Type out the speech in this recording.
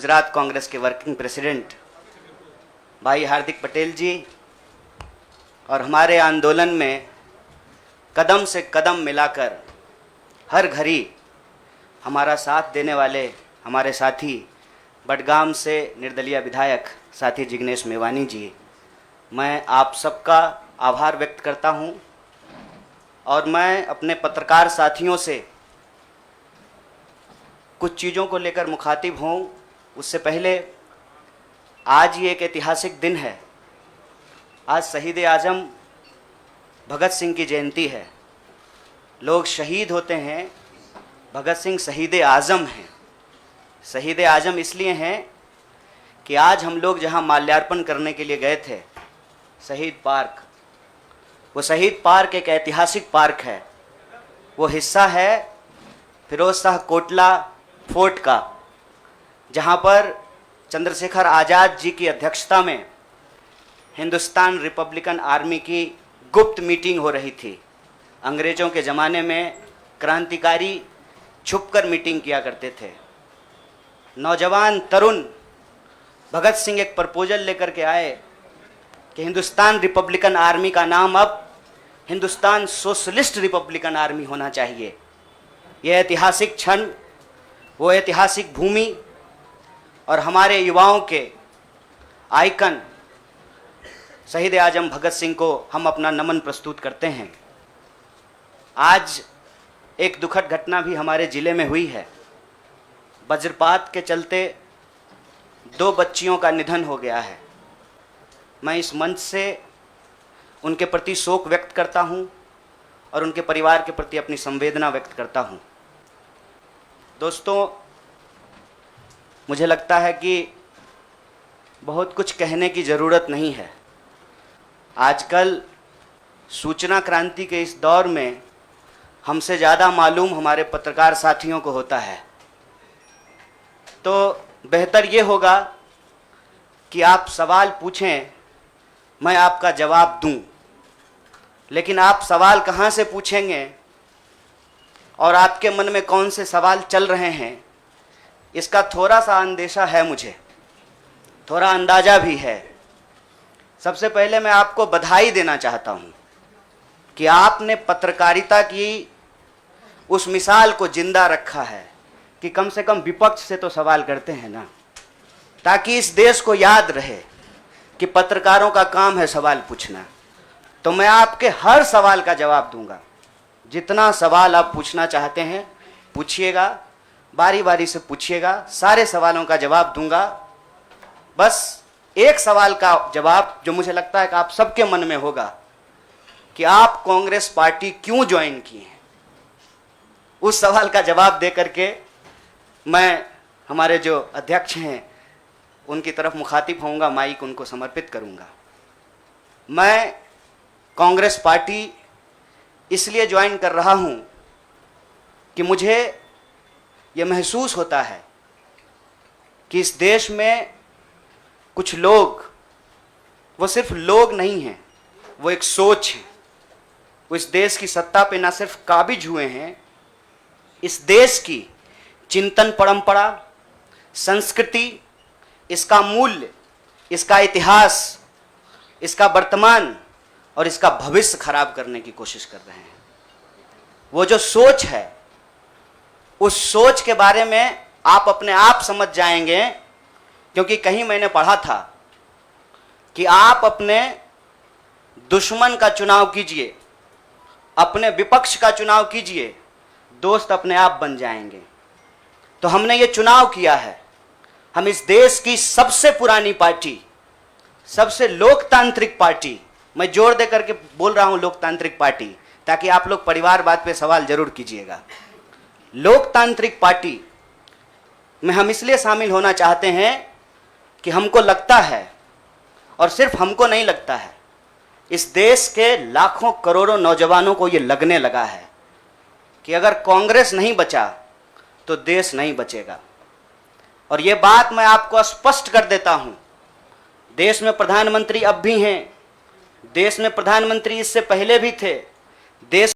गुजरात कांग्रेस के working president भाई हार्दिक पटेल जी और हमारे आंदोलन में कदम से कदम मिलाकर हर घड़ी हमारा साथ देने वाले हमारे साथी बडगाम से निर्दलीय विधायक साथी जिग्नेश मेवानी जी, मैं आप सबका आभार व्यक्त करता हूं और मैं अपने पत्रकार साथियों से कुछ चीज़ों को लेकर मुखातिब हूं। उससे पहले आज ये एक ऐतिहासिक दिन है। आज शहीद आज़म भगत सिंह की जयंती है। लोग शहीद होते हैं, भगत सिंह शहीद आज़म हैं। शहीद आज़म इसलिए हैं कि आज हम लोग जहां माल्यार्पण करने के लिए गए थे, शहीद पार्क, वो शहीद पार्क एक ऐतिहासिक पार्क है। वो हिस्सा है फिरोज शाह कोटला फोर्ट का, जहां पर चंद्रशेखर आज़ाद जी की अध्यक्षता में हिंदुस्तान रिपब्लिकन आर्मी की गुप्त मीटिंग हो रही थी। अंग्रेज़ों के ज़माने में क्रांतिकारी छुपकर मीटिंग किया करते थे। नौजवान तरुण भगत सिंह एक प्रपोजल लेकर के आए कि हिंदुस्तान रिपब्लिकन आर्मी का नाम अब हिंदुस्तान सोशलिस्ट रिपब्लिकन आर्मी होना चाहिए। यह ऐतिहासिक क्षण, वो ऐतिहासिक भूमि और हमारे युवाओं के आइकन शहीद आज़म भगत सिंह को हम अपना नमन प्रस्तुत करते हैं। आज एक दुखद घटना भी हमारे ज़िले में हुई है। वज्रपात के चलते 2 बच्चियों का निधन हो गया है। मैं इस मंच से उनके प्रति शोक व्यक्त करता हूं और उनके परिवार के प्रति अपनी संवेदना व्यक्त करता हूं। दोस्तों, मुझे लगता है कि बहुत कुछ कहने की ज़रूरत नहीं है। आजकल सूचना क्रांति के इस दौर में हमसे ज़्यादा मालूम हमारे पत्रकार साथियों को होता है। तो बेहतर ये होगा कि आप सवाल पूछें, मैं आपका जवाब दूं। लेकिन आप सवाल कहाँ से पूछेंगे और आपके मन में कौन से सवाल चल रहे हैं, इसका थोड़ा सा अंदेशा है, मुझे थोड़ा अंदाज़ा भी है। सबसे पहले मैं आपको बधाई देना चाहता हूं कि आपने पत्रकारिता की उस मिसाल को जिंदा रखा है कि कम से कम विपक्ष से तो सवाल करते हैं ना, ताकि इस देश को याद रहे कि पत्रकारों का काम है सवाल पूछना। तो मैं आपके हर सवाल का जवाब दूंगा। जितना सवाल आप पूछना चाहते हैं पूछिएगा, बारी बारी से पूछिएगा, सारे सवालों का जवाब दूंगा। बस एक सवाल का जवाब जो मुझे लगता है कि आप सबके मन में होगा कि आप कांग्रेस पार्टी क्यों ज्वाइन किए हैं, उस सवाल का जवाब दे करके मैं हमारे जो अध्यक्ष हैं उनकी तरफ मुखातिब होऊंगा, माइक उनको समर्पित करूंगा। मैं कांग्रेस पार्टी इसलिए ज्वाइन कर रहा हूं कि मुझे यह महसूस होता है कि इस देश में कुछ लोग, वो सिर्फ लोग नहीं हैं, वो एक सोच है। वो इस देश की सत्ता पे ना सिर्फ काबिज हुए हैं, इस देश की चिंतन परंपरा, संस्कृति, इसका मूल्य, इसका इतिहास, इसका वर्तमान और इसका भविष्य खराब करने की कोशिश कर रहे हैं। वो जो सोच है, उस सोच के बारे में आप अपने आप समझ जाएंगे, क्योंकि कहीं मैंने पढ़ा था कि आप अपने दुश्मन का चुनाव कीजिए, अपने विपक्ष का चुनाव कीजिए, दोस्त अपने आप बन जाएंगे। तो हमने ये चुनाव किया है। हम इस देश की सबसे पुरानी पार्टी, सबसे लोकतांत्रिक पार्टी, मैं जोर दे करके बोल रहा हूं लोकतांत्रिक पार्टी, ताकि आप लोग परिवारवाद पे सवाल जरूर कीजिएगा। लोकतांत्रिक पार्टी में हम इसलिए शामिल होना चाहते हैं कि हमको लगता है, और सिर्फ हमको नहीं लगता है, इस देश के लाखों करोड़ों नौजवानों को ये लगने लगा है कि अगर कांग्रेस नहीं बचा तो देश नहीं बचेगा। और ये बात मैं आपको स्पष्ट कर देता हूं, देश में प्रधानमंत्री अब भी हैं, देश में प्रधानमंत्री इससे पहले भी थे। देश